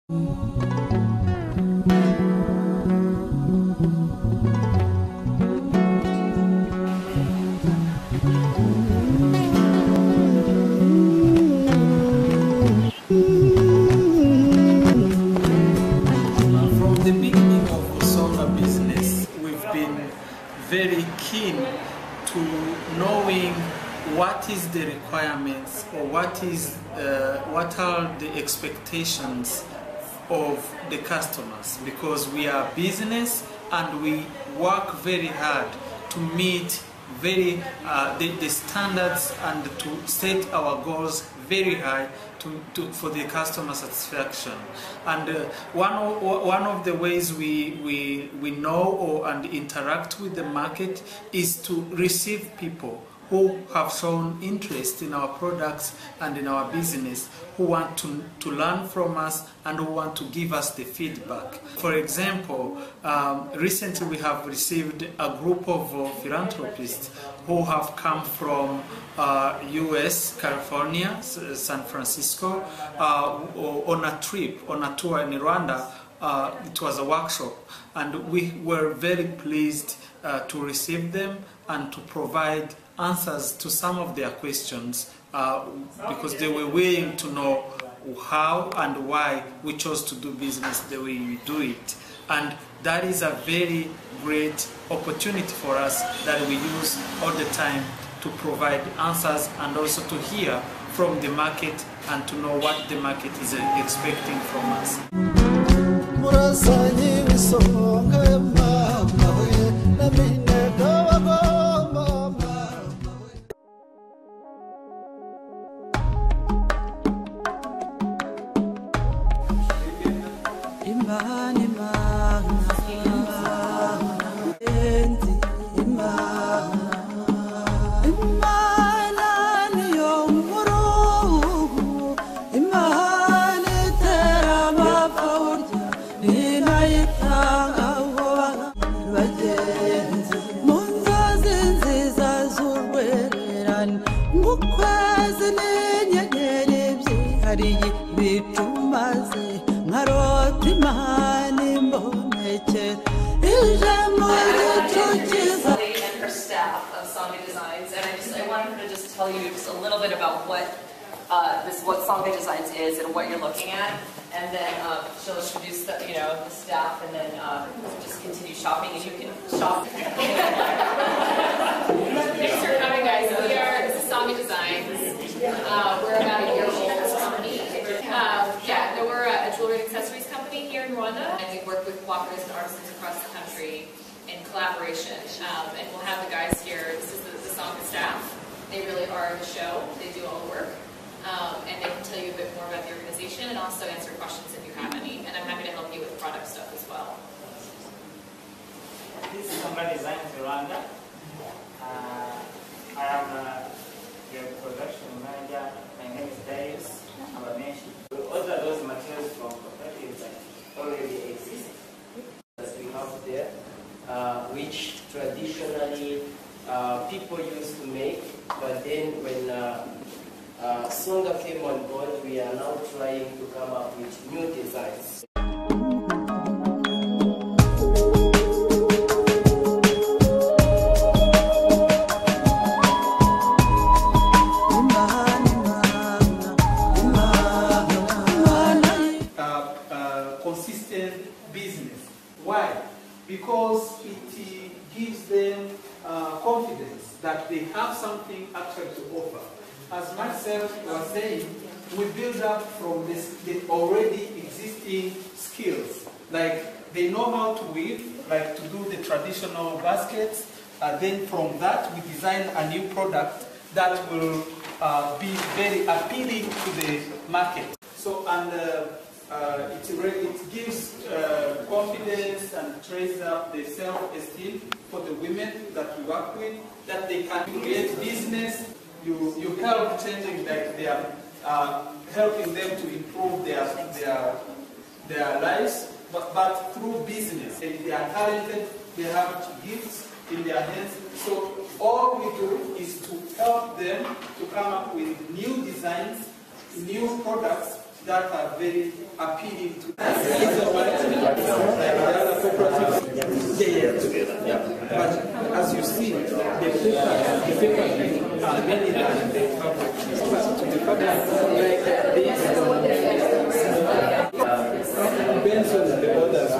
the beginning of Usonga business, we've been very keen to knowing what is the requirements or what are the expectations of the customers, because we are business and we work very hard to meet the standards and to set our goals very high for the customer satisfaction. And one of the ways we know and interact with the market is to receive people who have shown interest in our products and in our business, who want to learn from us and who want to give us the feedback. For example, recently we have received a group of philanthropists who have come from US, California, San Francisco, on a tour in Rwanda. It was a workshop, and we were very pleased to receive them and to provide answers to some of their questions, because they were willing to know how and why we chose to do business the way we do it. And that is a very great opportunity for us that we use all the time to provide answers and also to hear from the market and to know what the market is expecting from us. I wanted her to just tell you just a little bit about what Sangha Designs is and what you're looking at, and then she'll introduce the staff, and then just continue shopping, and you can shop. Thanks for coming, guys. This is Sangha Designs. We're about a year old as a company. We're a jewelry and accessories company here in Rwanda, and we work with cooperatives and artisans across the country in collaboration. And we'll have the guys here. This is the Sangha staff. They really are the show. They do all the work. And they can tell you a bit more about the organization and also answer questions if you have any. And I'm happy to help you with product stuff as well. This is Sangha Designs Rwanda. I am the production manager. My name is Darius Abameshi. We order those materials from cooperatives that already exist that we have there, which traditionally people used to make, but then when Sangha came on board, we are now trying to come up with new designs. Consistent business. Why? Because it gives them confidence that they have something actually to offer. As myself was saying, we build up from the already existing skills. Like they know how to weave, like to do the traditional baskets. Then from that, we design a new product that will be very appealing to the market. So, and it gives confidence and trains up the self-esteem for the women that we work with, that they can create business. You help changing, like they are helping them to improve their lives, but through business. And they are talented, they have gifts in their hands. So all we do is to help them to come up with new designs, new products that are very appealing to us. But as you see, the paper are many than the fabric. The fabric like this depends on the orders.